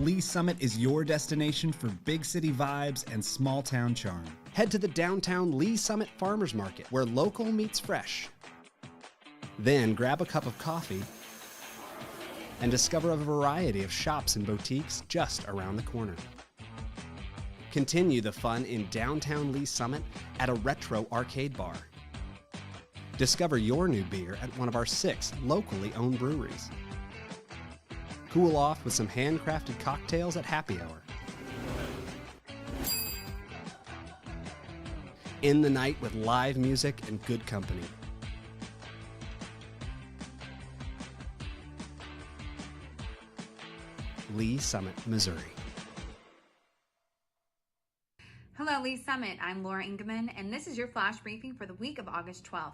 Lee Summit is your destination for big city vibes and small town charm. Head to the downtown Lee Summit Farmers Market, where local meets fresh. Then grab a cup of coffee and discover a variety of shops and boutiques just around the corner. Continue the fun in downtown Lee Summit at a retro arcade bar. Discover your new beer at one of our 6 locally owned breweries. Cool off with some handcrafted cocktails at happy hour. End the night with live music and good company. Lee Summit, Missouri. Hello, Lee Summit. I'm Laura Ingeman, and this is your flash briefing for the week of August 12th.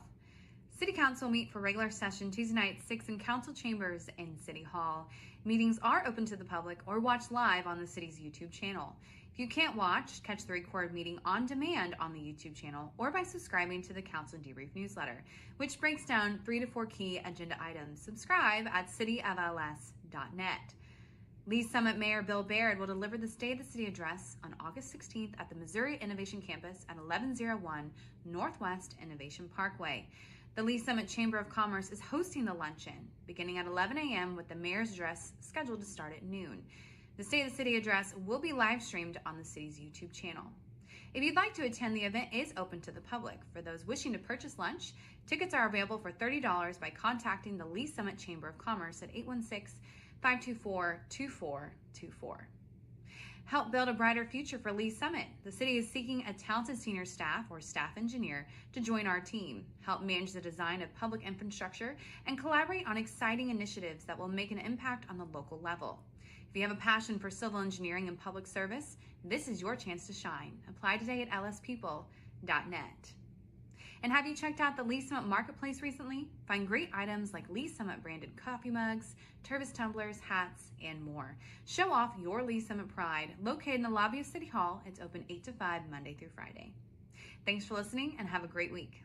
City Council will meet for regular session Tuesday night at 6 in Council Chambers in City Hall. Meetings are open to the public or watch live on the city's YouTube channel. If you can't watch, catch the recorded meeting on demand on the YouTube channel or by subscribing to the Council Debrief newsletter, which breaks down 3 to 4 key agenda items. Subscribe at cityofls.net. Lee Summit Mayor Bill Baird will deliver the State of the City address on August 16th at the Missouri Innovation Campus at 1101 Northwest Innovation Parkway. The Lee Summit Chamber of Commerce is hosting the luncheon, beginning at 11 a.m. with the mayor's address scheduled to start at noon. The State of the City address will be live streamed on the city's YouTube channel. If you'd like to attend, the event is open to the public. For those wishing to purchase lunch, tickets are available for $30 by contacting the Lee Summit Chamber of Commerce at 816-524-2424. Help build a brighter future for Lee Summit. The city is seeking a talented senior staff or staff engineer to join our team, help manage the design of public infrastructure, and collaborate on exciting initiatives that will make an impact on the local level. If you have a passion for civil engineering and public service, this is your chance to shine. Apply today at lspeople.net. And have you checked out the Lee Summit Marketplace recently? Find great items like Lee Summit branded coffee mugs, Tervis tumblers, hats, and more. Show off your Lee Summit pride. Located in the lobby of City Hall, it's open 8 to 5 Monday through Friday. Thanks for listening and have a great week.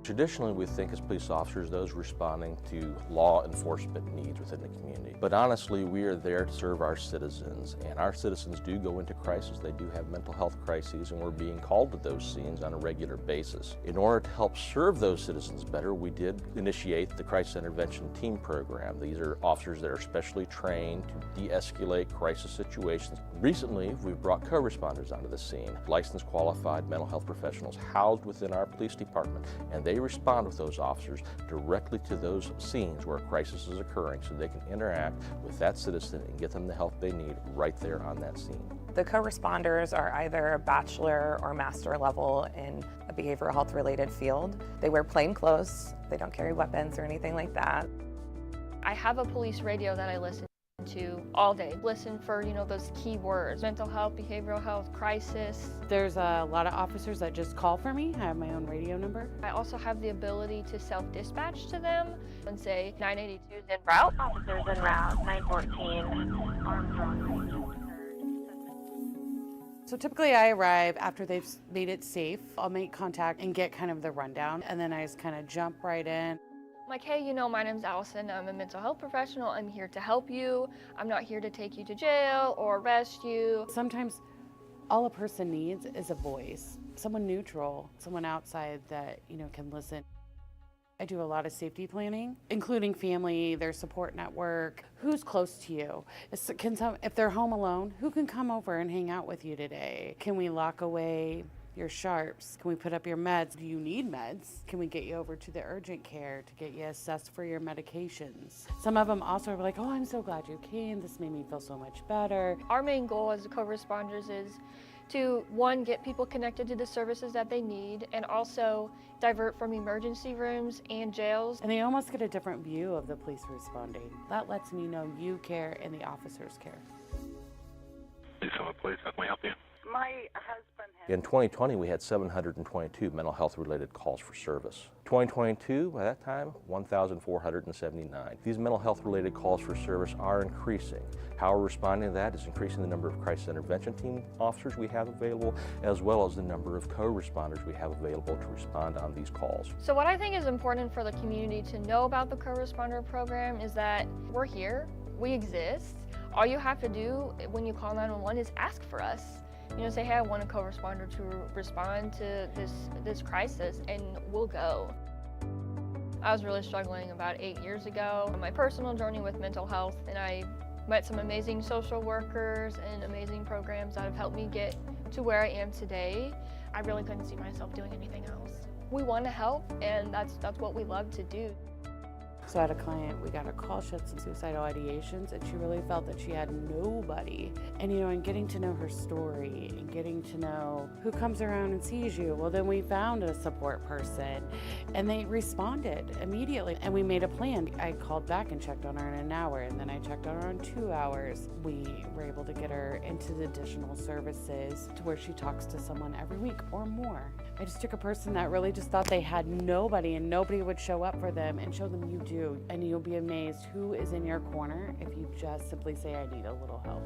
Traditionally, we think as police officers, those responding to law enforcement needs within the community. But honestly, we are there to serve our citizens, and our citizens do go into crisis. They do have mental health crises, and we're being called to those scenes on a regular basis. In order to help serve those citizens better, we did initiate the Crisis Intervention Team Program. These are officers that are specially trained to de-escalate crisis situations. Recently, we've brought co-responders onto the scene, licensed qualified mental health professionals housed within our police department, and they respond with those officers directly to those scenes where a crisis is occurring so they can interact with that citizen and get them the help they need right there on that scene. The co-responders are either bachelor or master level in a behavioral health related field. They wear plain clothes, they don't carry weapons or anything like that. I have a police radio that I listen to all day. Listen for, those key words: mental health, behavioral health, crisis. There's a lot of officers that just call for me. I have my own radio number. I also have the ability to self-dispatch to them and say 982 is en route. Officers en route, 914. So typically I arrive after they've made it safe. I'll make contact and get kind of the rundown, and then I just kind of jump right in. Like, hey, my name's Allison. I'm a mental health professional. I'm here to help you. I'm not here to take you to jail or arrest you. Sometimes all a person needs is a voice, someone neutral, someone outside that, can listen. I do a lot of safety planning, including family, their support network, who's close to you. If they're home alone, who can come over and hang out with you today? Can we lock away your sharps? Can we put up your meds? Do you need meds? Can we get you over to the urgent care to get you assessed for your medications? Some of them also are like, oh, I'm so glad you came. This made me feel so much better. Our main goal as co-responders is to, one, get people connected to the services that they need, and also divert from emergency rooms and jails. And they almost get a different view of the police responding. That lets me know you care and the officers care. Please, how can we help you? My husband has... In 2020, we had 722 mental health related calls for service. 2022, by that time, 1,479. These mental health related calls for service are increasing. How we're responding to that is increasing the number of crisis intervention team officers we have available, as well as the number of co-responders we have available to respond on these calls. So what I think is important for the community to know about the co-responder program is that we're here, we exist. All you have to do when you call 911 is ask for us. You know, say, hey, I want a co-responder to respond to this crisis, and we'll go. I was really struggling about 8 years ago on my personal journey with mental health, and I met some amazing social workers and amazing programs that have helped me get to where I am today. I really couldn't see myself doing anything else. We want to help, and that's what we love to do. So I had a client, we got a call, she had some suicidal ideations, and she really felt that she had nobody. And you know, and getting to know her story and getting to know who comes around and sees you, well then we found a support person and they responded immediately. And we made a plan. I called back and checked on her in an hour, and then I checked on her in 2 hours. We were able to get her into the additional services to where she talks to someone every week or more. I just took a person that really just thought they had nobody and nobody would show up for them, and show them you do. And you'll be amazed who is in your corner if you just simply say, I need a little help.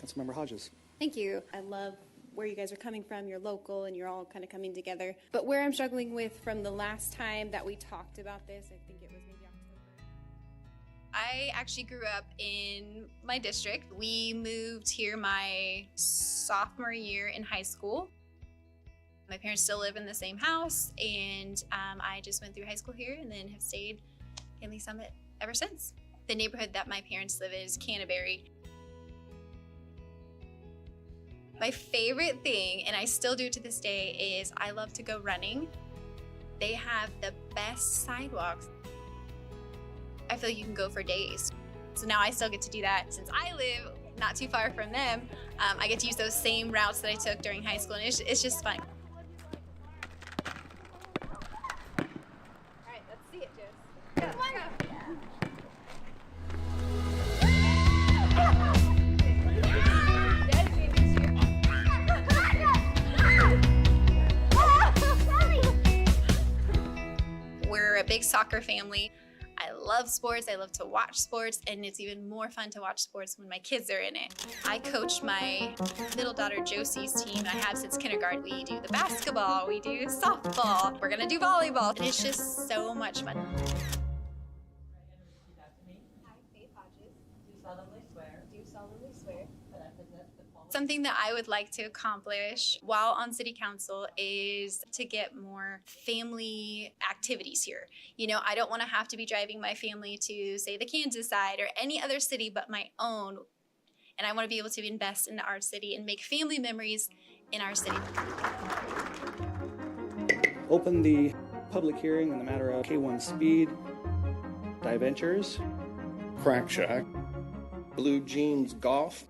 Councilmember Hodges. Thank you. I love where you guys are coming from. You're local and you're all kind of coming together. But where I'm struggling with from the last time that we talked about this, I think it was maybe October. I actually grew up in my district. We moved here my sophomore year in high school. My parents still live in the same house, and I just went through high school here and then have stayed in Lee Summit ever since. The neighborhood that my parents live in is Canterbury. My favorite thing, and I still do to this day, is I love to go running. They have the best sidewalks. I feel like you can go for days. So now I still get to do that. Since I live not too far from them, I get to use those same routes that I took during high school, and it's just fun. All right, let's see it, Jess. Come on. We're a big soccer family. I love sports, I love to watch sports, and it's even more fun to watch sports when my kids are in it. I coach my middle daughter Josie's team, and I have since kindergarten. We do the basketball, we do softball, we're gonna do volleyball, and it's just so much fun. Something that I would like to accomplish while on city council is to get more family activities here. You know, I don't want to have to be driving my family to, say, the Kansas side or any other city but my own. And I want to be able to invest in our city and make family memories in our city. Open the public hearing in the matter of K1 Speed, Diventures, Crack Shack, Blue Jeans Golf.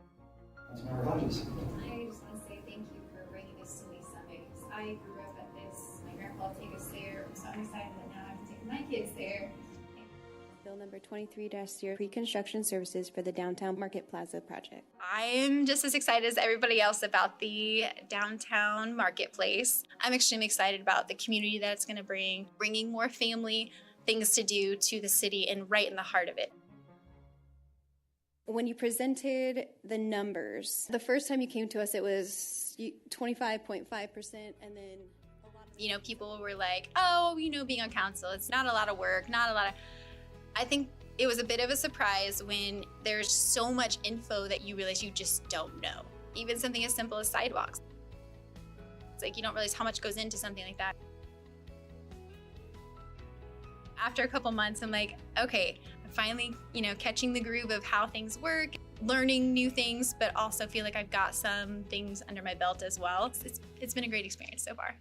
Councilmember Hodges. I just want to say thank you for bringing this to Lee Summit, because I grew up at this. My grandpa would take us there, so I'm excited that now I can take my kids there. Bill number 23-0, pre-construction services for the downtown Market Plaza project. I'm just as excited as everybody else about the downtown marketplace. I'm extremely excited about the community that it's going to bringing more family things to do to the city and right in the heart of it. When you presented the numbers, the first time you came to us, it was 25.5%, and then people were like, oh, being on council, it's not a lot of work, I think it was a bit of a surprise when there's so much info that you realize you just don't know. Even something as simple as sidewalks. It's like you don't realize how much goes into something like that. After a couple months, I'm like, okay, I'm finally, catching the groove of how things work, learning new things, but also feel like I've got some things under my belt as well. It's been a great experience so far.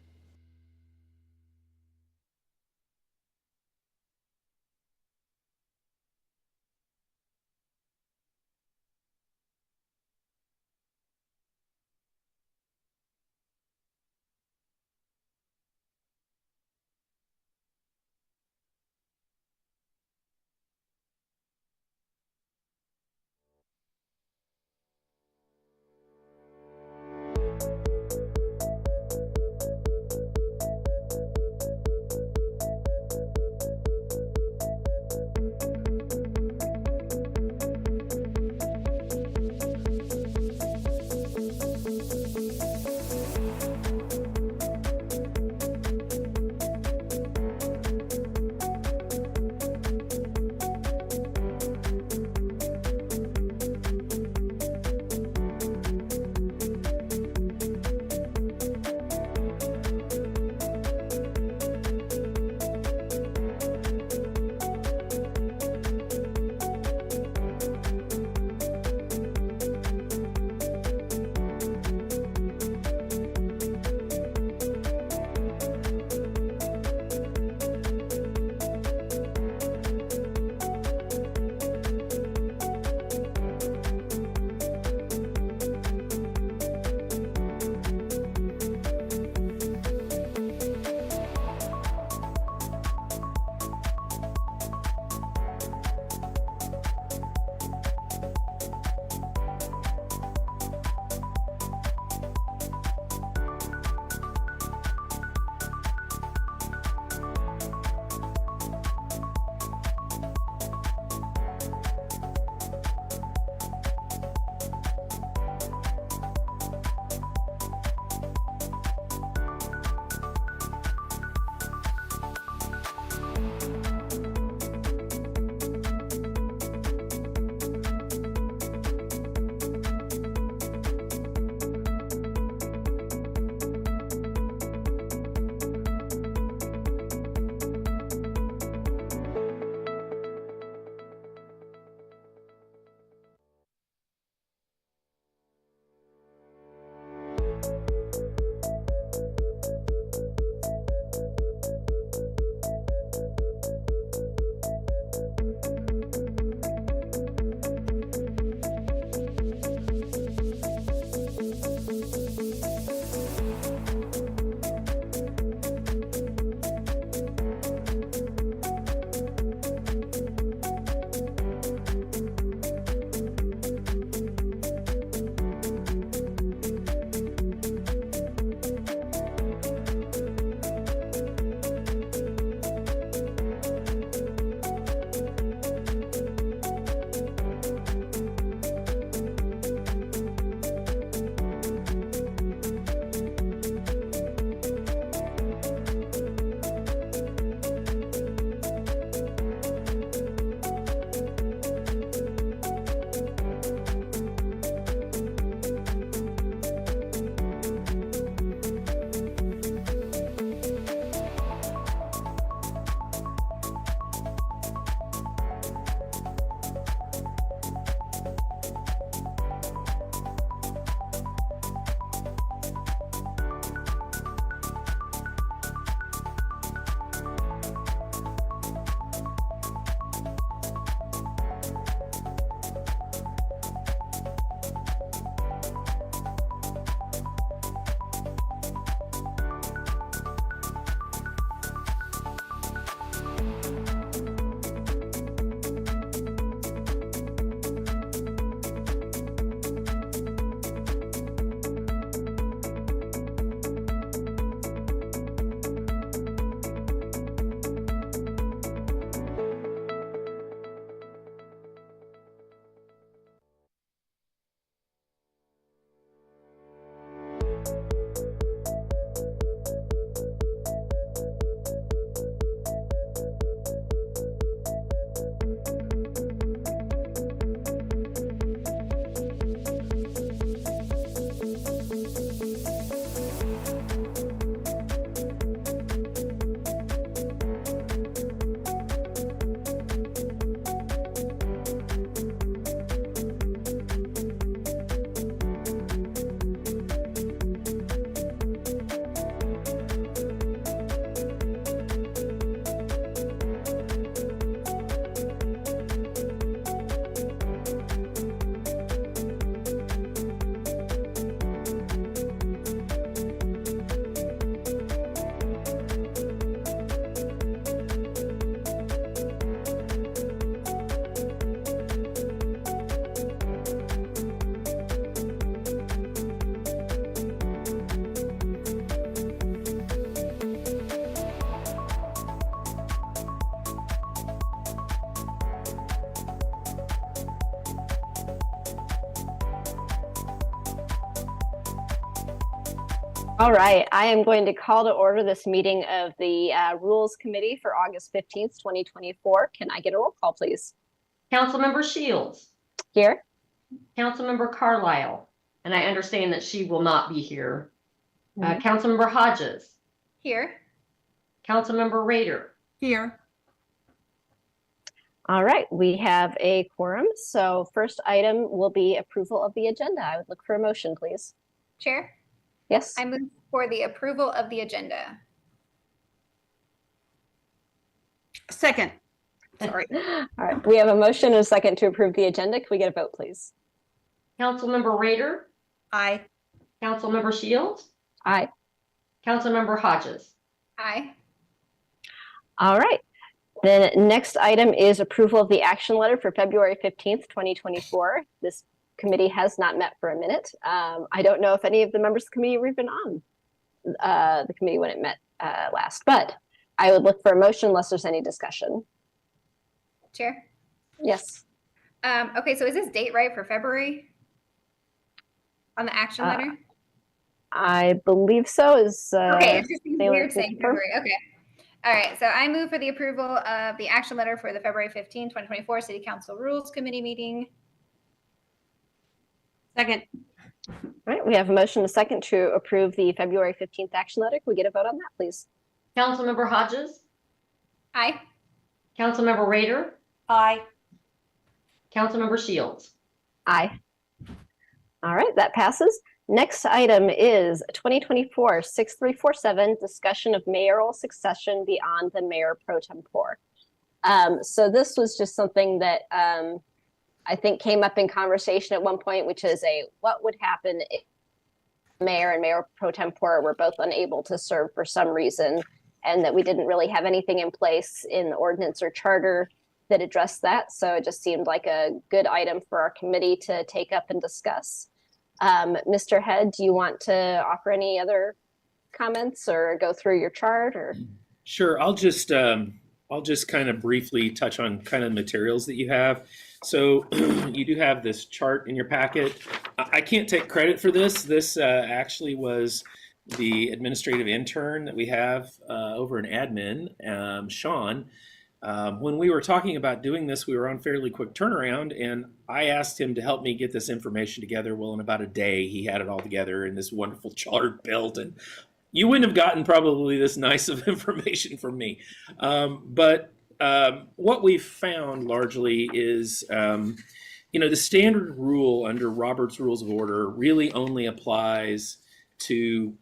All right, I am going to call to order this meeting of the Rules Committee for August 15th, 2024. Can I get a roll call, please? Councilmember Shields. Here. Councilmember Carlisle, and I understand that she will not be here. Councilmember Hodges. Here. Councilmember Rader. Here. All right, we have a quorum. So first item will be approval of the agenda. I would look for a motion, please. Chair? Yes. I move for the approval of the agenda. Second. Sorry. All right, we have a motion and a second to approve the agenda. Can we get a vote, please? Councilmember Rader. Aye. Councilmember Shields. Aye. Councilmember Hodges. Aye. All right. The next item is approval of the action letter for February 15th, 2024. This committee has not met for a minute. I don't know if any of the members of the committee were even on the committee when it met last, but I would look for a motion unless there's any discussion. Chair? Yes. Okay, so is this date right for February on the action letter? I believe so. Okay, it just seems weird saying February. Okay. All right, so I move for the approval of the action letter for the February 15, 2024 City Council Rules Committee meeting. Second. All right, we have a motion and a second to approve the February 15th action letter. Can we get a vote on that, please? Councilmember Hodges. Aye. Councilmember Rader. Aye. Councilmember Shields. Aye. All right, that passes. Next item is 2024-6347, discussion of mayoral succession beyond the Mayor Pro Tempore. So this was just something that I think came up in conversation at one point, which is what would happen if Mayor and Mayor Pro Tempore were both unable to serve for some reason, and that we didn't really have anything in place in the ordinance or charter that addressed that. So it just seemed like a good item for our committee to take up and discuss. Mr. Head, do you want to offer any other comments or go through your chart? Or Sure, I'll just kind of briefly touch on kind of the materials that you have. So you do have this chart in your packet. I can't take credit for this. This actually was the administrative intern that we have over in admin, Sean. When we were talking about doing this, we were on fairly quick turnaround, and I asked him to help me get this information together. Well, in about a day, he had it all together in this wonderful chart built, and you wouldn't have gotten probably this nice of information from me. But what we've found largely is, the standard rule under Robert's Rules of Order really only applies to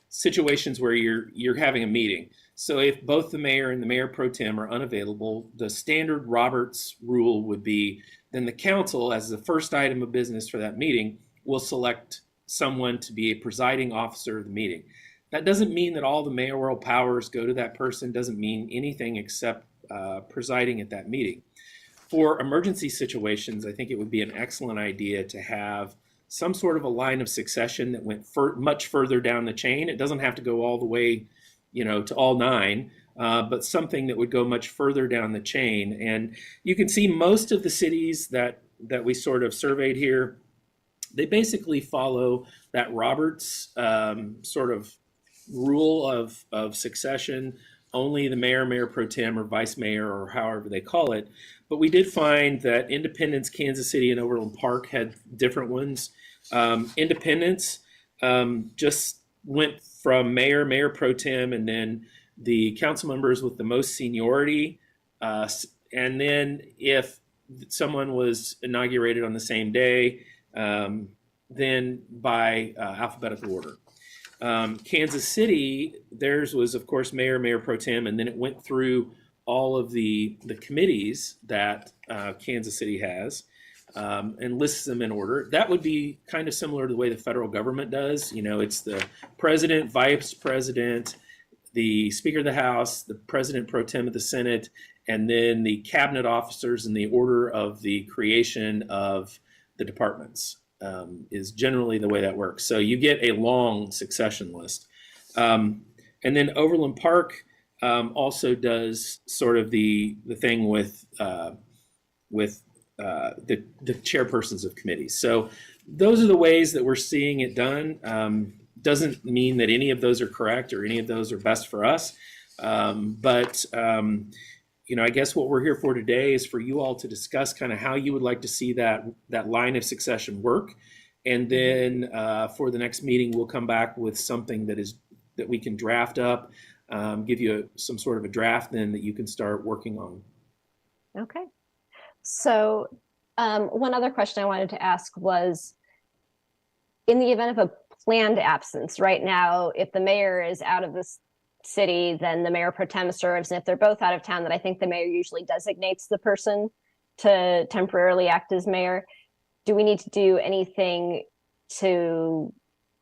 situations where you're having a meeting. So if both the mayor and the mayor pro tem are unavailable, the standard Roberts rule would be then the council, as the first item of business for that meeting, will select someone to be a presiding officer of the meeting. That doesn't mean that all the mayoral powers go to that person, doesn't mean anything except presiding at that meeting. For emergency situations, I think it would be an excellent idea to have some sort of a line of succession that went much further down the chain. It doesn't have to go all the way to all nine, but something that would go much further down the chain. And you can see most of the cities that we sort of surveyed here, they basically follow that Roberts sort of rule of succession. Only the mayor, mayor pro tem, or vice mayor, or however they call it. But we did find that Independence, Kansas City, and Overland Park had different ones. Independence just went from mayor, mayor pro tem, and then the council members with the most seniority. And then if someone was inaugurated on the same day, then by alphabetical order. Kansas City, theirs was, of course, mayor, mayor pro tem, and then it went through all of the committees that Kansas City has and lists them in order. That would be kind of similar to the way the federal government does. It's the president, vice president, the Speaker of the House, the president pro tem of the Senate, and then the cabinet officers in the order of the creation of the departments. Is generally the way that works. So you get a long succession list. And then Overland Park also does sort of the thing with the chairpersons of committees. So those are the ways that we're seeing it done. doesn't mean that any of those are correct or any of those are best for us. But I guess what we're here for today is for you all to discuss kind of how you would like to see that line of succession work. And then for the next meeting, we'll come back with something that we can draft up, give you some sort of a draft then that you can start working on. Okay. So one other question I wanted to ask was, in the event of a planned absence, right now, if the mayor is out of the city, then the mayor pro tem serves. And if they're both out of town, then I think the mayor usually designates the person to temporarily act as mayor. Do we need to do anything to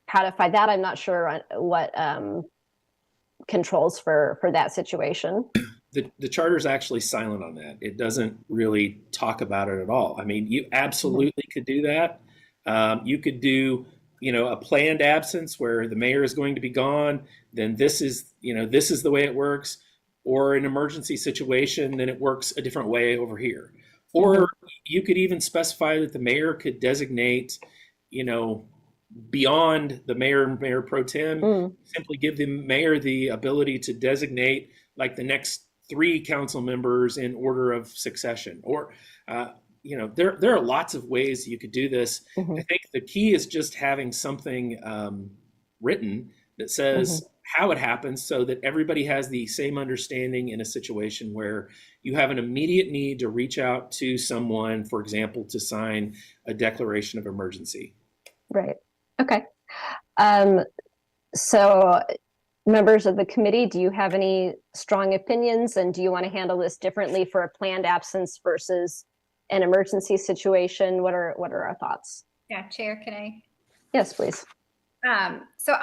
codify that? I'm not sure what controls for that situation. The charter is actually silent on that. It doesn't really talk about it at all. I mean, you absolutely could do that. You could do, a planned absence where the mayor is going to be gone. Then this is the way it works. Or an emergency situation, then it works a different way over here. Or you could even specify that the mayor could designate, beyond the mayor and mayor pro tem, simply give the mayor the ability to designate like the next 3 council members in order of succession. Or, there are lots of ways you could do this. I think the key is just having something written that says how it happens so that everybody has the same understanding in a situation where you have an immediate need to reach out to someone, for example, to sign a declaration of emergency. Right. Okay. So members of the committee, do you have any strong opinions, and do you want to handle this differently for a planned absence versus an emergency situation? What are our thoughts? Yeah, Chair, can I? Yes, please. So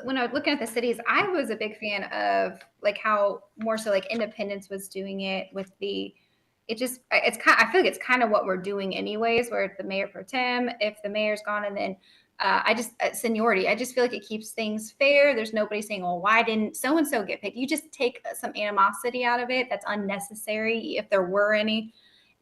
when I was looking at the cities, I was a big fan of like how more so like Independence was doing it with I feel like it's kind of what we're doing anyways, where it's the mayor pro tem, if the mayor's gone, and then seniority. I just feel like it keeps things fair. There's nobody saying, well, why didn't so-and-so get picked? You just take some animosity out of it that's unnecessary, if there were any.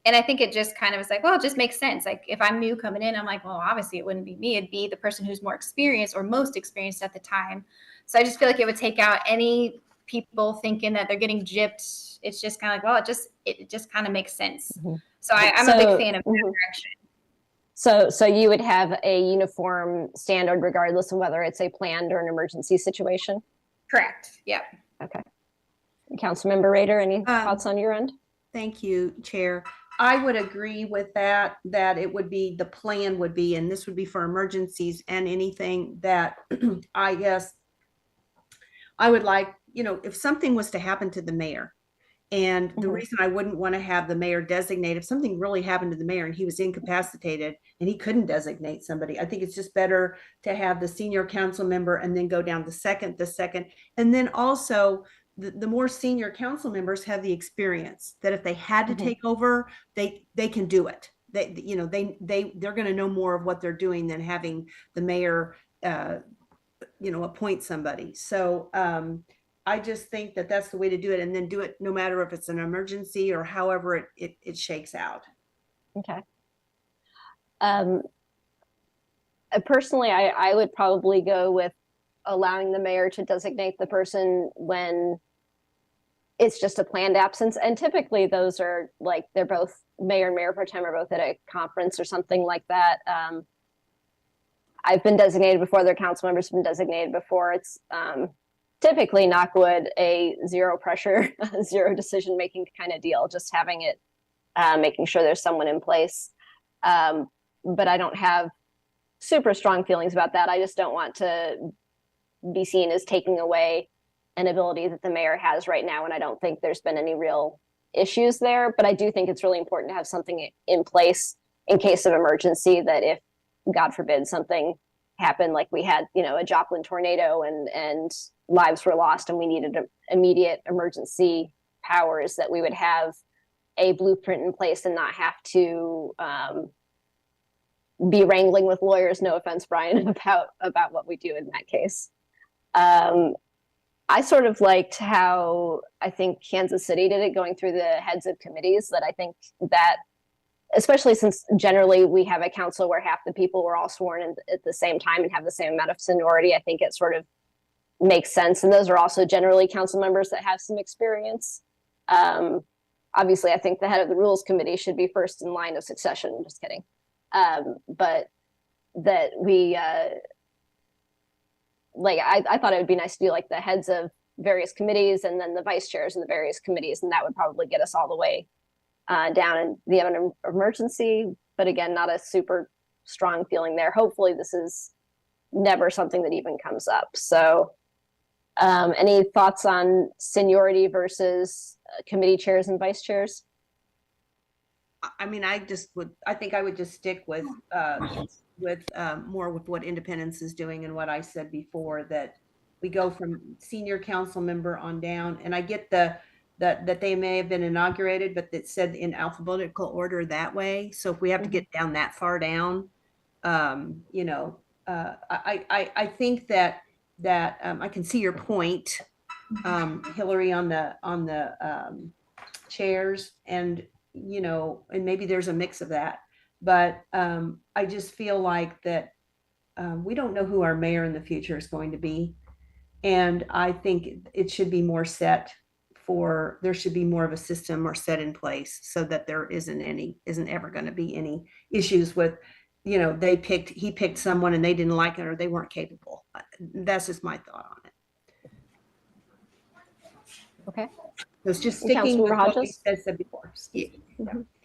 And I think it just kind of is like, well, it just makes sense. Like if I'm new coming in, I'm like, well, obviously it wouldn't be me. It'd be the person who's more experienced or most experienced at the time. So I just feel like it would take out any people thinking that they're getting gypped. It's just kind of like, well, it just kind of makes sense. So I'm a big fan of that direction. So you would have a uniform standard regardless of whether it's a planned or an emergency situation? Correct. Yep. Okay. Councilmember Rader, any thoughts on your end? Thank you, Chair. I would agree with that it would be, the plan would be, and this would be for emergencies and anything that I guess I would like, if something was to happen to the mayor, and the reason I wouldn't want to have the mayor designate, if something really happened to the mayor and he was incapacitated and he couldn't designate somebody, I think it's just better to have the senior council member and then go down the second, and then also the more senior council members have the experience that if they had to take over, they can do it. They're going to know more of what they're doing than having the mayor, appoint somebody. So I just think that that's the way to do it, and then do it no matter if it's an emergency or however it shakes out. Okay. Personally, I would probably go with allowing the mayor to designate the person when it's just a planned absence. And typically those are like, they're both mayor and mayor pro tem are both at a conference or something like that. I've been designated before, their council members have been designated before. It's typically, knock wood, a zero pressure, zero decision making kind of deal, just having it, making sure there's someone in place. But I don't have super strong feelings about that. I just don't want to be seen as taking away an ability that the mayor has right now. And I don't think there's been any real issues there, but I do think it's really important to have something in place in case of emergency, that if, God forbid, something happened, like we had, a Joplin tornado and lives were lost and we needed immediate emergency powers, that we would have a blueprint in place and not have to be wrangling with lawyers, no offense, Brian, about what we do in that case. I sort of liked how I think Kansas City did it, going through the heads of committees, that I think that especially since generally we have a council where half the people were all sworn in at the same time and have the same amount of seniority. I think it sort of makes sense. And those are also generally council members that have some experience. Obviously, I think the head of the rules committee should be first in line of succession. I'm just kidding. But that we, I thought it would be nice to do like the heads of various committees and then the vice chairs in the various committees. And that would probably get us all the way down in the event of emergency. But again, not a super strong feeling there. Hopefully this is never something that even comes up. So any thoughts on seniority versus committee chairs and vice chairs? I mean, I think I would just stick with more with what Independence is doing and what I said before, that we go from senior council member on down. And I get that they may have been inaugurated, but that said in alphabetical order that way. So if we have to get down that far down, I think that I can see your point, Hillary, on the chairs, and and maybe there's a mix of that, but I just feel like that we don't know who our mayor in the future is going to be, and I think it should be more set for. There should be more of a system or set in place so that there isn't ever going to be any issues with. He picked someone and they didn't like it or they weren't capable. That's just my thought on it. Okay. It's just sticking with what we said before.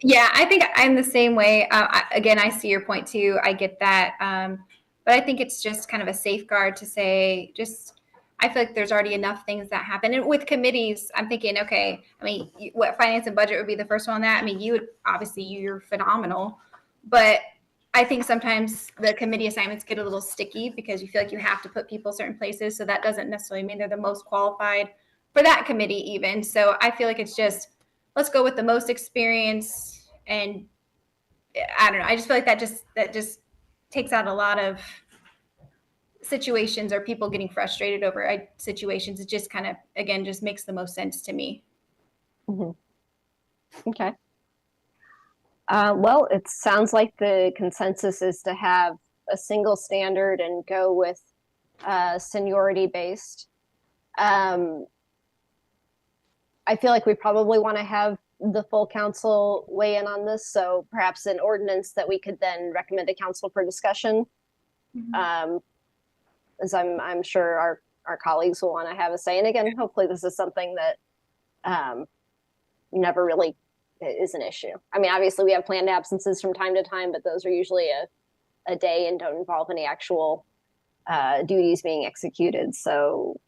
Yeah, I think I'm the same way. Again, I see your point too. I get that. But I think it's just kind of a safeguard to say, I feel like there's already enough things that happen. And with committees, I'm thinking, okay, I mean, what finance and budget would be the first one on that? I mean, you're phenomenal, but I think sometimes the committee assignments get a little sticky because you feel like you have to put people certain places. So that doesn't necessarily mean they're the most qualified for that committee even. So I feel like it's just, let's go with the most experience. And I don't know. I just feel like that just takes out a lot of situations or people getting frustrated over situations. It just kind of, again, just makes the most sense to me. Mm-hmm. Okay. Well, it sounds like the consensus is to have a single standard and go with seniority based. I feel like we probably want to have the full council weigh in on this. So perhaps an ordinance that we could then recommend to council for discussion. Mm-hmm. As I'm sure our colleagues will want to have a say. And again, hopefully this is something that never really is an issue. I mean, obviously we have planned absences from time to time, but those are usually a day and don't involve any actual duties being executed. So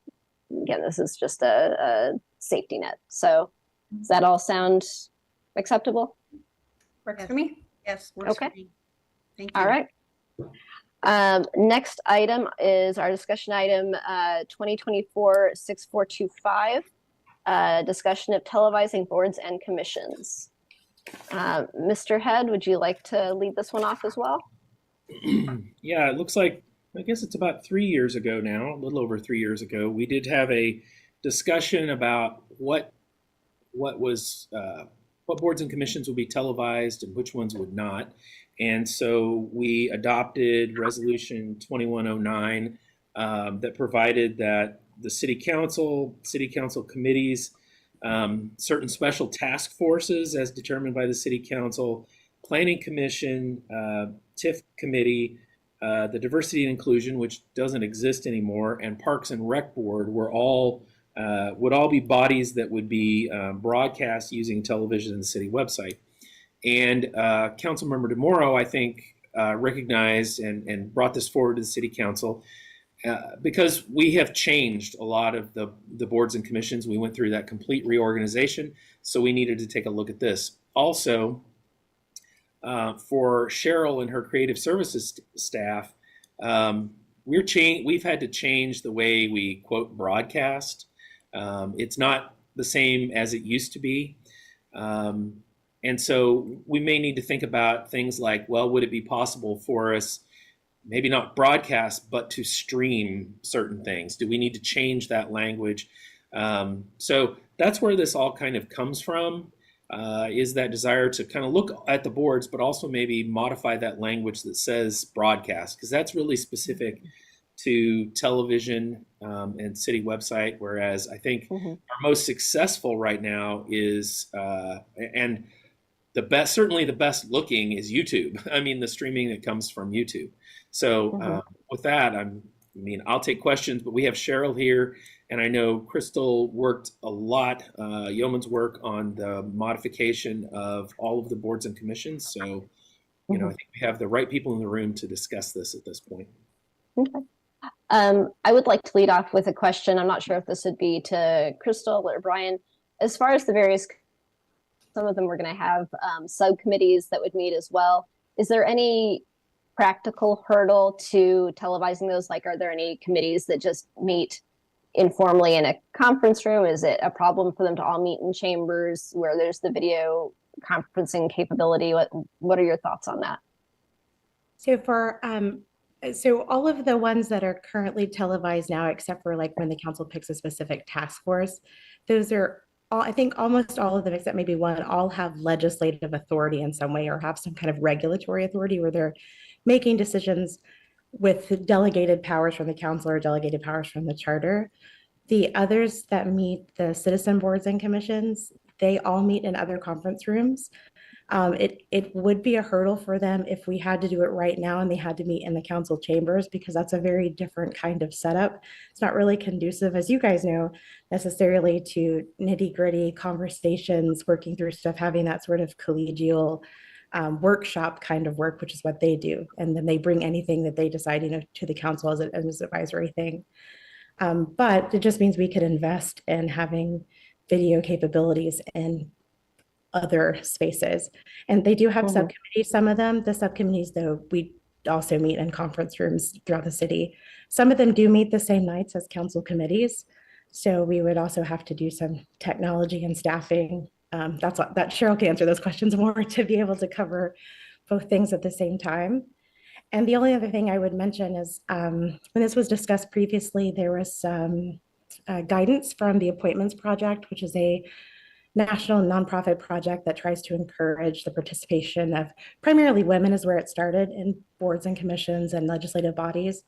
again, this is just a safety net. So does that all sound acceptable? Works for me. Yes. Works okay. For me. Thank you. All right. Next item is our discussion item 2024-6425. Discussion of televising boards and commissions. Mr. Head, would you like to lead this one off as well? Yeah, it looks like, I guess it's about 3 years ago now, a little over 3 years ago, we did have a discussion about what boards and commissions would be televised and which ones would not. And so we adopted Resolution 2109 that provided that the city council committees, certain special task forces as determined by the city council, planning commission, TIF committee, the diversity and inclusion, which doesn't exist anymore, and Parks and Rec board would all be bodies that would be broadcast using television and the city website. And Councilmember DeMoro, I think, recognized and brought this forward to the city council. Because we have changed a lot of the boards and commissions. We went through that complete reorganization, so we needed to take a look at this. Also, for Cheryl and her creative services staff, we've had to change the way we quote broadcast. It's not the same as it used to be. And so we may need to think about things like, well, would it be possible for us maybe not broadcast, but to stream certain things? Do we need to change that language? So that's where this all kind of comes from. is that desire to kind of look at the boards, but also maybe modify that language that says broadcast, because that's really specific to television and city website. Whereas I think our most successful right now is, and the best, certainly the best looking, is YouTube. I mean, the streaming that comes from YouTube. So with that, I'll take questions, but we have Cheryl here, and I know Crystal worked a lot, yeoman's work on the modification of all of the boards and commissions. So, I think we have the right people in the room to discuss this at this point. Okay. I would like to lead off with a question. I'm not sure if this would be to Crystal or Brian. As far as the various, some of them we're going to have subcommittees that would meet as well. Is there any practical hurdle to televising those? Like, are there any committees that just meet informally in a conference room? Is it a problem for them to all meet in chambers where there's the video conferencing capability? What are your thoughts on that? So for so all of the ones that are currently televised now, except for like when the council picks a specific task force, those are all, I think almost all of them, except maybe one, all have legislative authority in some way or have some kind of regulatory authority where they're making decisions with delegated powers from the council or delegated powers from the charter. The others that meet, the citizen boards and commissions, they all meet in other conference rooms. It would be a hurdle for them if we had to do it right now and they had to meet in the council chambers, because that's a very different kind of setup. It's not really conducive, as you guys know, necessarily to nitty-gritty conversations, working through stuff, having that sort of collegial workshop kind of work, which is what they do. And then they bring anything that they decide, to the council as an advisory thing. But it just means we could invest in having video capabilities in other spaces. And they do have subcommittees, some of them. The subcommittees, though, we also meet in conference rooms throughout the city. Some of them do meet the same nights as council committees. So we would also have to do some technology and staffing. That Cheryl can answer those questions more, to be able to cover both things at the same time. And the only other thing I would mention is when this was discussed previously, there was some guidance from the Appointments Project, which is a national nonprofit project that tries to encourage the participation of primarily women, is where it started, in boards and commissions and legislative bodies.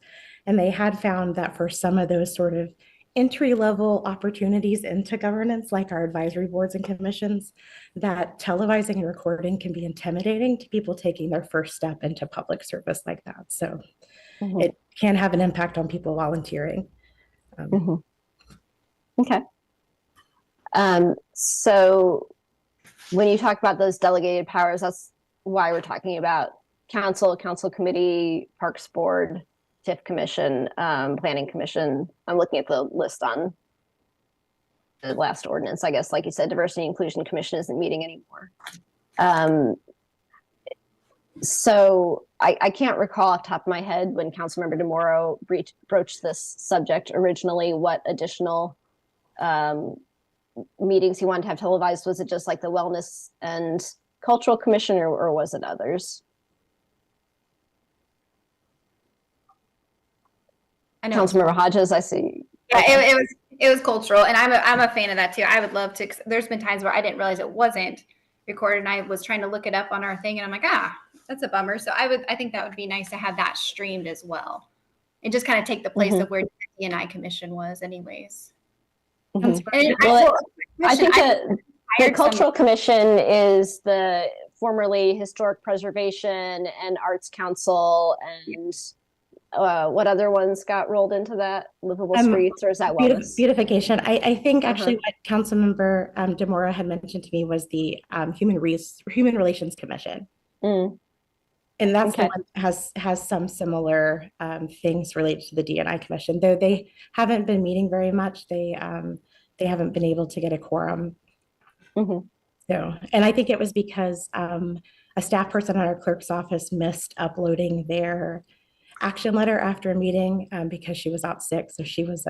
And they had found that for some of those sort of entry-level opportunities into governance, like our advisory boards and commissions, that televising and recording can be intimidating to people taking their first step into public service like that. So it can have an impact on people volunteering. Okay. So when you talk about those delegated powers, that's why we're talking about council committee, parks board, TIF commission, planning commission. I'm looking at the list on the last ordinance. I guess, like you said, diversity and inclusion commission isn't meeting anymore. So I can't recall off the top of my head, when Councilmember Demoro broached this subject originally, what additional meetings he wanted to have televised. Was it just like the Wellness and Cultural Commission, or was it others? I know. Councilmember Hodges, I see. Yeah, it was cultural, and I'm a fan of that too. I would love to. There's been times where I didn't realize it wasn't recorded, and I was trying to look it up on our thing, and I'm like, that's a bummer. So I think that would be nice to have that streamed as well, and just kind of take the place of where the D&I Commission was, anyways. Well, I think the Cultural Commission is the formerly Historic Preservation and Arts Council, and what other ones got rolled into that? Livable Streets, or is that Wellness? Beautification. I think actually what Councilmember Demora had mentioned to me was the Human Relations Commission. And that's the one that has some similar things related to the D&I Commission, though they haven't been meeting very much. They haven't been able to get a quorum. So, and I think it was because a staff person at our clerk's office missed uploading their action letter after a meeting because she was out sick. So she was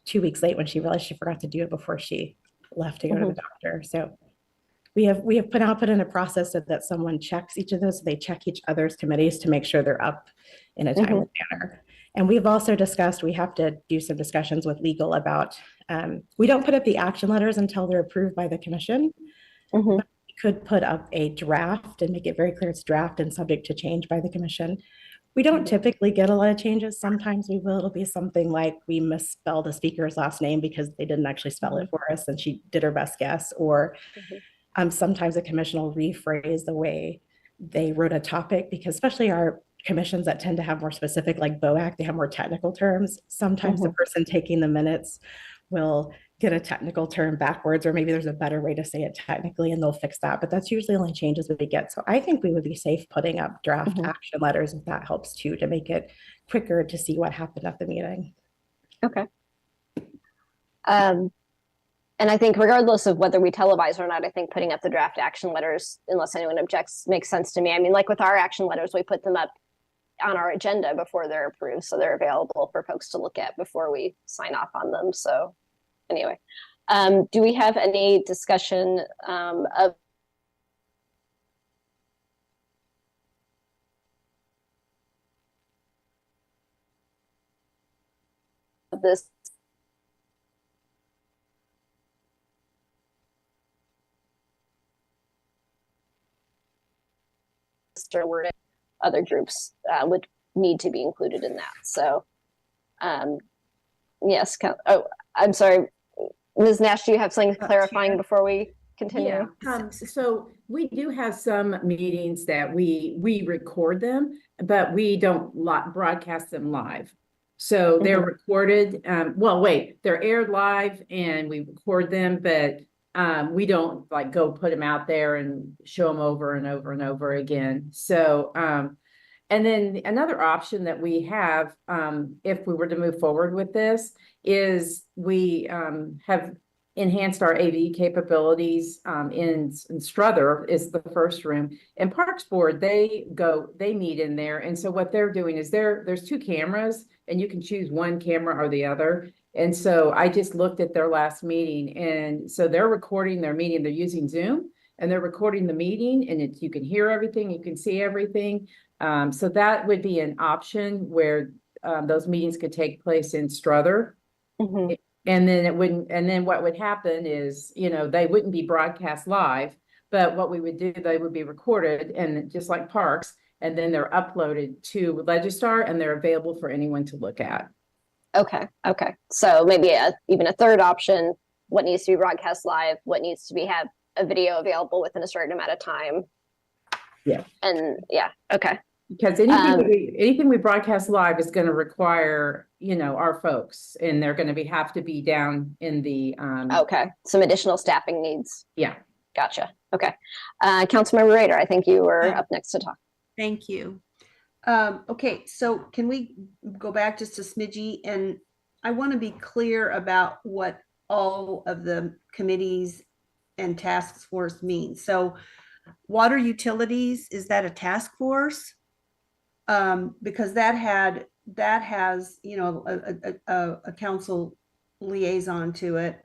2 weeks late when she realized she forgot to do it before she left to go to the doctor. So we have put in a process so that someone checks each of those. So they check each other's committees to make sure they're up in a timely manner. And we've also discussed, we have to do some discussions with legal about, we don't put up the action letters until they're approved by the commission. We could put up a draft and make it very clear it's draft and subject to change by the commission. We don't typically get a lot of changes. Sometimes we will. It'll be something like we misspelled a speaker's last name because they didn't actually spell it for us and she did her best guess. Or sometimes a commission will rephrase the way they wrote a topic, because especially our commissions that tend to have more specific, like BOAC, they have more technical terms. Sometimes the person taking the minutes will get a technical term backwards, or maybe there's a better way to say it technically and they'll fix that. But that's usually only changes that we get. So I think we would be safe putting up draft action letters if that helps too, to make it quicker to see what happened at the meeting. Okay. And I think regardless of whether we televise or not, I think putting up the draft action letters, unless anyone objects, makes sense to me. I mean, like with our action letters, we put them up on our agenda before they're approved, so they're available for folks to look at before we sign off on them. So anyway, do we have any discussion of this? Or were other groups would need to be included in that. So yes, oh, I'm sorry, Ms. Nash, do you have something clarifying before we continue? Yeah. So we do have some meetings that we record them, but we don't broadcast them live. So they're recorded. Well, wait, they're aired live and we record them, but we don't like go put them out there and show them over and over and over again. So, and then another option that we have, if we were to move forward with this, is we have enhanced our AV capabilities in Strother is the first room. And Parks Board, they meet in there. And so what they're doing is there's 2 cameras and you can choose one camera or the other. And so I just looked at their last meeting, and so they're recording their meeting. They're using Zoom and they're recording the meeting, and you can hear everything, you can see everything. So that would be an option where those meetings could take place in Strother. And then it wouldn't, and then what would happen is, they wouldn't be broadcast live, but what we would do, they would be recorded, and just like Parks, and then they're uploaded to Legistar and they're available for anyone to look at. Okay. So maybe even a third option, what needs to be broadcast live, what needs to have a video available within a certain amount of time. Yeah. And yeah, okay. Because anything we broadcast live is going to require, our folks, and they're going to have to be down in the okay. Some additional staffing needs. Yeah. Gotcha. Okay. Councilmember Rader, I think you were up next to talk. Thank you. Okay, so can we go back just a smidgy? And I want to be clear about what all of the committees and task force means. So water utilities, is that a task force? Because that has, a council liaison to it.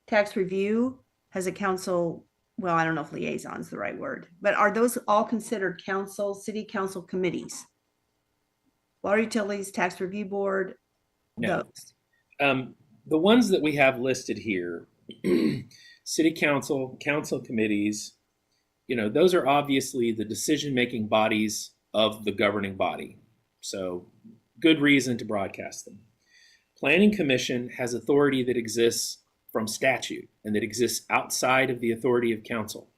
Tax review has a council. Well, I don't know if liaison is the right word, but are those all considered city council committees? Water utilities, tax review board, No. those. The ones that we have listed here, city council committees, those are obviously the decision-making bodies of the governing body. So good reason to broadcast them. Planning Commission has authority that exists from statute and that exists outside of the authority of council.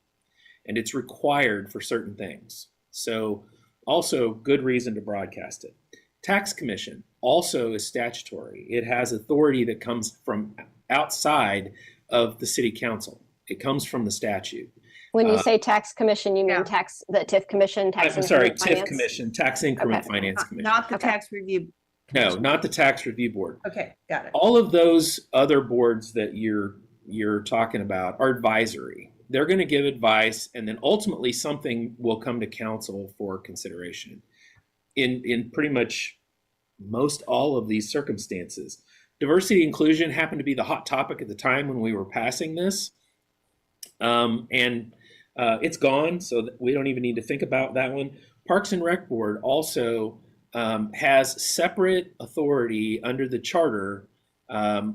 And it's required for certain things. So also good reason to broadcast it. Tax Commission also is statutory. It has authority that comes from outside of the city council. It comes from the statute. When you say tax commission, you mean the TIF commission? I'm sorry, TIF Commission, Tax Increment Finance Commission. Not the tax review. No, not the Tax Review Board. Okay, got it. All of those other boards that you're talking about are advisory. They're going to give advice, and then ultimately something will come to council for consideration. In pretty much most all of these circumstances, diversity inclusion happened to be the hot topic at the time when we were passing this, and it's gone, so that we don't even need to think about that one. Parks and Rec Board also has separate authority under the charter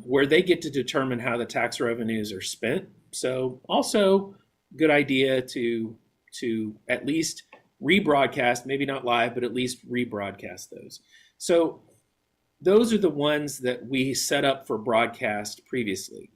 where they get to determine how the tax revenues are spent. So also good idea to at least rebroadcast, maybe not live, but at least rebroadcast those. So those are the ones that we set up for broadcast previously.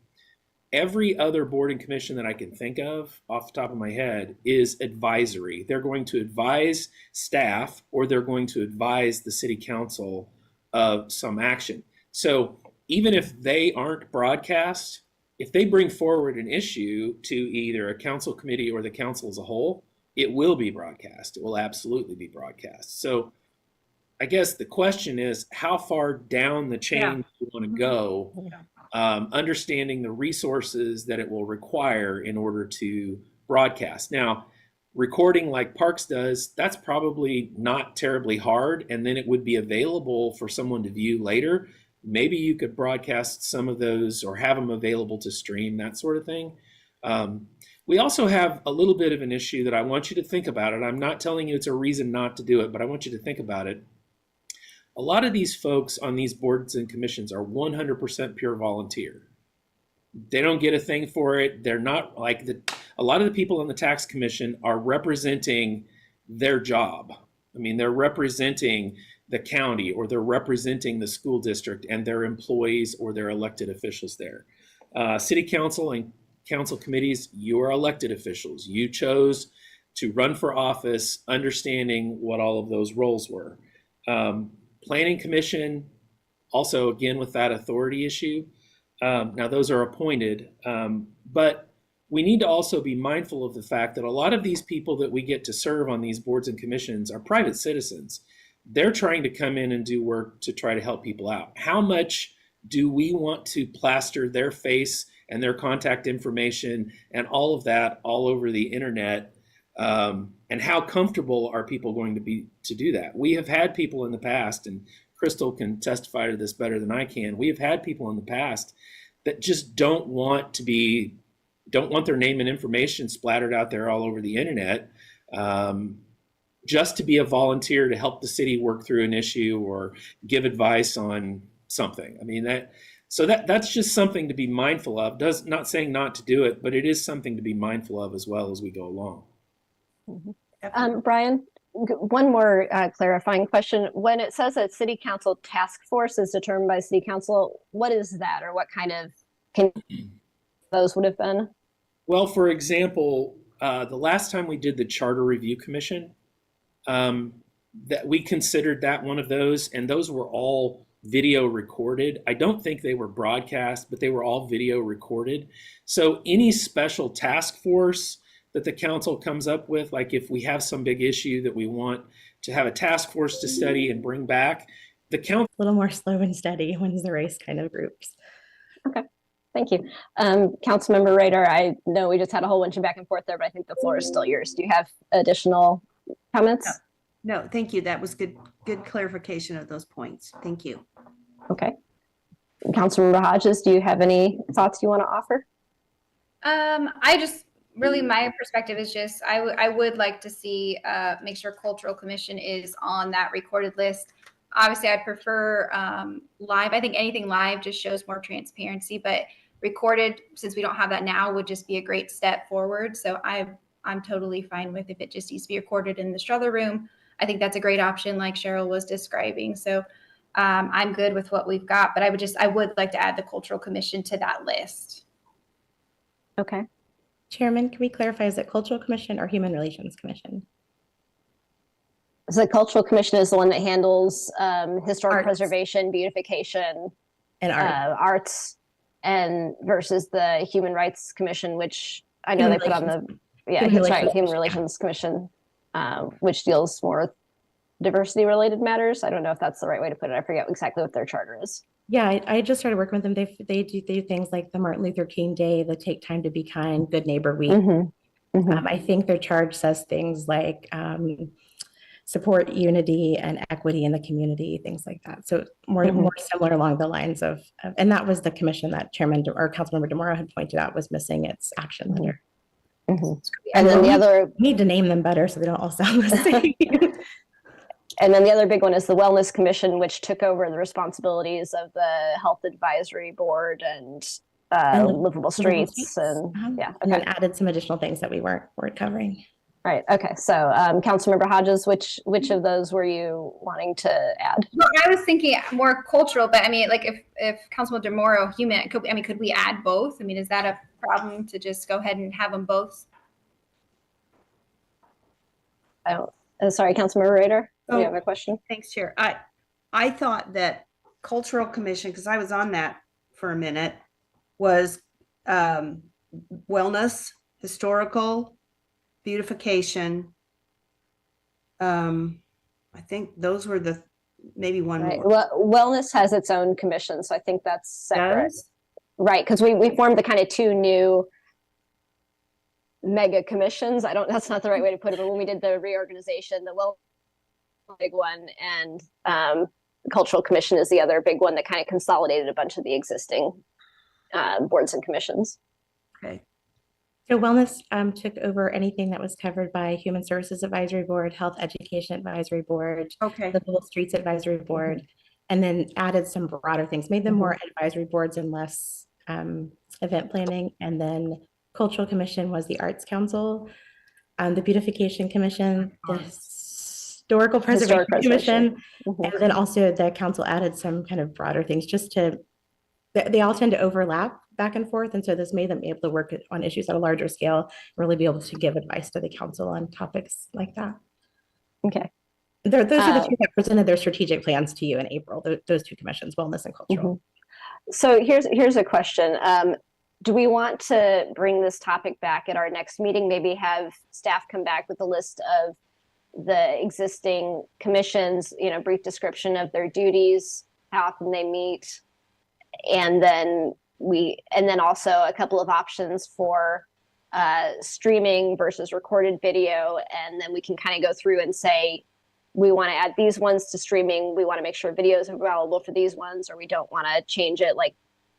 Every other board and commission that I can think of off the top of my head is advisory. They're going to advise staff, or they're going to advise the city council of some action. So even if they aren't broadcast, if they bring forward an issue to either a council committee or the council as a whole, it will be broadcast. It will absolutely be broadcast. So I guess the question is, how far down the chain do you want to go? Understanding the resources that it will require in order to broadcast. Now, recording like Parks does, that's probably not terribly hard, and then it would be available for someone to view later. Maybe you could broadcast some of those or have them available to stream, that sort of thing. We also have a little bit of an issue that I want you to think about it. I'm not telling you it's a reason not to do it, but I want you to think about it. A lot of these folks on these boards and commissions are 100% pure volunteer. They don't get a thing for it. They're not like a lot of the people on the tax commission are representing their job. I mean, they're representing the county, or they're representing the school district and their employees or their elected officials there. City council and council committees, you are elected officials. You chose to run for office understanding what all of those roles were. Planning commission, also again with that authority issue. Now those are appointed, but we need to also be mindful of the fact that a lot of these people that we get to serve on these boards and commissions are private citizens. They're trying to come in and do work to try to help people out. How much do we want to plaster their face and their contact information and all of that all over the internet? And how comfortable are people going to be to do that? We have had people in the past, and Crystal can testify to this better than I can. We have had people in the past that just don't want their name and information splattered out there all over the internet, just to be a volunteer to help the city work through an issue or give advice on something. I mean, that's just something to be mindful of. Not saying not to do it, but it is something to be mindful of as well as we go along. Brian, one more clarifying question. When it says that city council task force is determined by city council, what is that, or what kind of those would have been? Well, for example, the last time we did the Charter Review Commission, that we considered that one of those, and those were all video recorded. I don't think they were broadcast, but they were all video recorded. So any special task force that the council comes up with, like if we have some big issue that we want to have a task force to study and bring back, the council a little more slow and steady wins the race kind of groups. Okay, thank you. Councilmember Rader, I know we just had a whole bunch of back and forth there, but I think the floor is still yours. Do you have additional comments? No, thank you. That was good clarification of those points. Thank you. Okay. Councilmember Hodges, do you have any thoughts you want to offer? Really, my perspective is just I would like to see make sure Cultural Commission is on that recorded list. Obviously, I'd prefer live. I think anything live just shows more transparency, but recorded, since we don't have that now, would just be a great step forward. So I'm totally fine with if it just needs to be recorded in the Strother room. I think that's a great option, like Cheryl was describing. So I'm good with what we've got, but I would like to add the Cultural Commission to that list. Okay. Chairman, can we clarify, is it Cultural Commission or Human Relations Commission? So the Cultural Commission is the one that handles historic preservation, beautification, and arts, and versus the Human Rights Commission, which I know they put on the Human Relations Commission, which deals more with diversity related matters. I don't know if that's the right way to put it. I forget exactly what their charter is. Yeah, I just started working with them. They do things like the Martin Luther King Day, the Take Time to Be Kind, Good Neighbor Week. I think their charge says things like support unity and equity in the community, things like that. So more similar along the lines of, and that was the commission that Chairman or Councilmember DeMora had pointed out was missing its action letter. And then the other, need to name them better so they don't all sound the same. And then the other big one is the Wellness Commission, which took over the responsibilities of the Health Advisory Board and livable streets and yeah. Okay. And then added some additional things that we weren't covering. Right. Okay. So, Councilmember Hodges, which of those were you wanting to add? Well, I was thinking more cultural, but I mean, like if Councilman DeMoro, could we add both? I mean, is that a problem to just go ahead and have them both? Sorry, Councilmember Rader, do you have a question? Thanks, Chair. I thought that Cultural Commission, because I was on that for a minute, was wellness, historical, beautification. I think those were the maybe one right. more. Well, wellness has its own commission, so I think that's separate. Does? Right, because we formed the kind of two new mega commissions. That's not the right way to put it, but when we did the reorganization, the well big one, and Cultural Commission is the other big one that kind of consolidated a bunch of the existing boards and commissions. Okay. So wellness took over anything that was covered by Human Services Advisory Board, Health Education Advisory Board, Livable Streets Advisory Board, and then added some broader things, made them more advisory boards and less event planning. And then Cultural Commission was the Arts Council, the Beautification Commission, the Historical Preservation Commission, and then also the council added some kind of broader things just to, they all tend to overlap back and forth. And so this made them able to work on issues at a larger scale, really be able to give advice to the council on topics like that. Okay. Those are the two that presented their strategic plans to you in April, those two commissions, wellness and cultural. So here's a question. Do we want to bring this topic back at our next meeting? Maybe have staff come back with a list of the existing commissions, brief description of their duties, how often they meet, and then also a couple of options for streaming versus recorded video. And then we can kind of go through and say, we want to add these ones to streaming. We want to make sure videos are available for these ones, or we don't want to change it,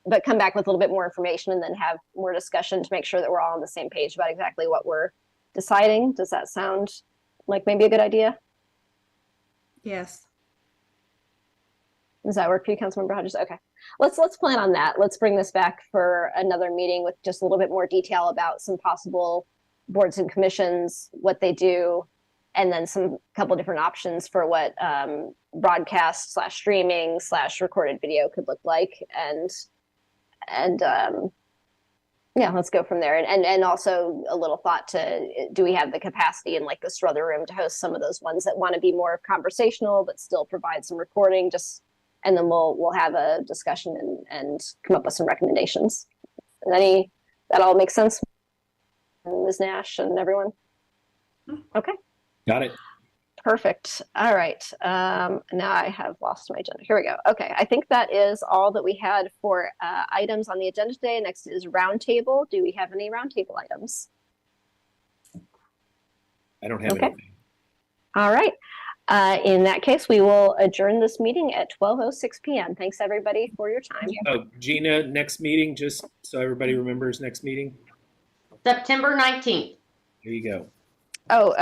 but come back with a little bit more information and then have more discussion to make sure that we're all on the same page about exactly what we're deciding. Does that sound like maybe a good idea? Yes. Does that work for you, Councilmember Hodges? Okay, let's plan on that. Let's bring this back for another meeting with just a little bit more detail about some possible boards and commissions, what they do, and then some couple different options for what broadcast / streaming / recorded video could look like, and yeah, let's go from there. And also a little thought to, do we have the capacity in the Strother room to host some of those ones that want to be more conversational but still provide some recording? And then we'll have a discussion and come up with some recommendations. That all makes sense? Ms. Nash and everyone? Okay. Got it. Perfect. All right. Now I have lost my agenda. Here we go. Okay. I think that is all that we had for items on the agenda today. Next is roundtable. Do we have any roundtable items? I don't have anything. All right. In that case, we will adjourn this meeting at 12:06 p.m. Thanks everybody for your time. Oh, Gina, next meeting, just so everybody remembers next meeting. September 19th. There you go. Oh,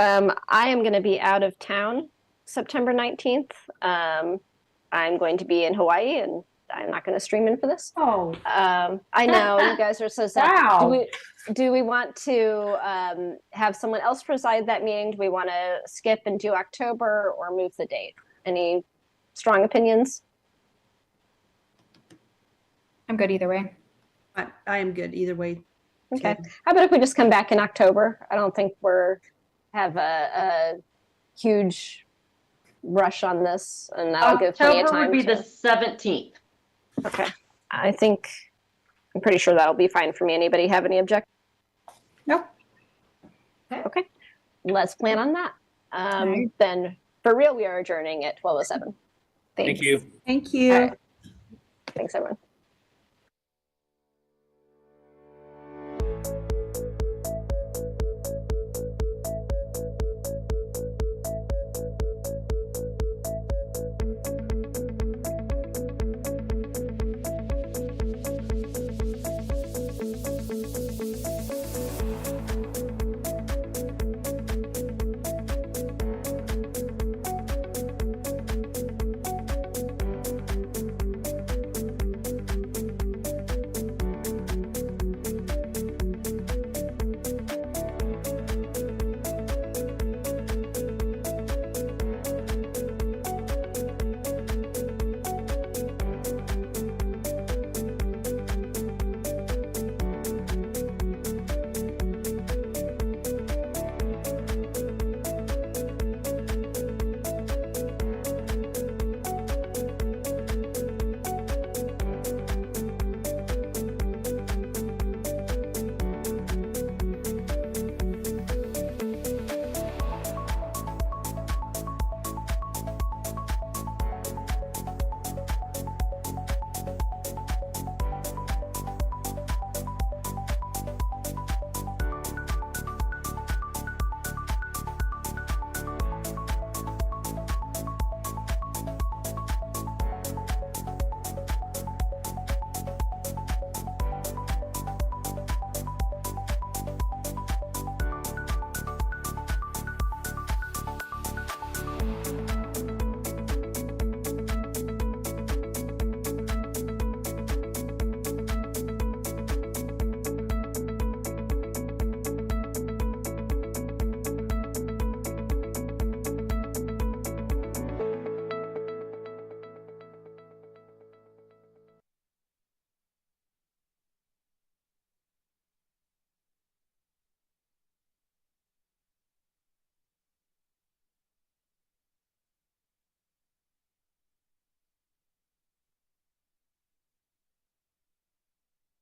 I am going to be out of town September 19th. I'm going to be in Hawaii, and I'm not going to stream in for this. Oh. I know, you guys are so sad. Wow. Do we want to have someone else preside that meeting? Do we want to skip and do October or move the date? Any strong opinions? I'm good either way. I am good either way. Okay. How about if we just come back in October? I don't think have a huge rush on this, and that'll give plenty of time. October would be the 17th. Okay. I'm pretty sure that'll be fine for me. Anybody have any objections? Nope. Okay. Let's plan on that. Then for real, we are adjourning at 12:07. Thank you. Thank you. All right. Thanks, everyone.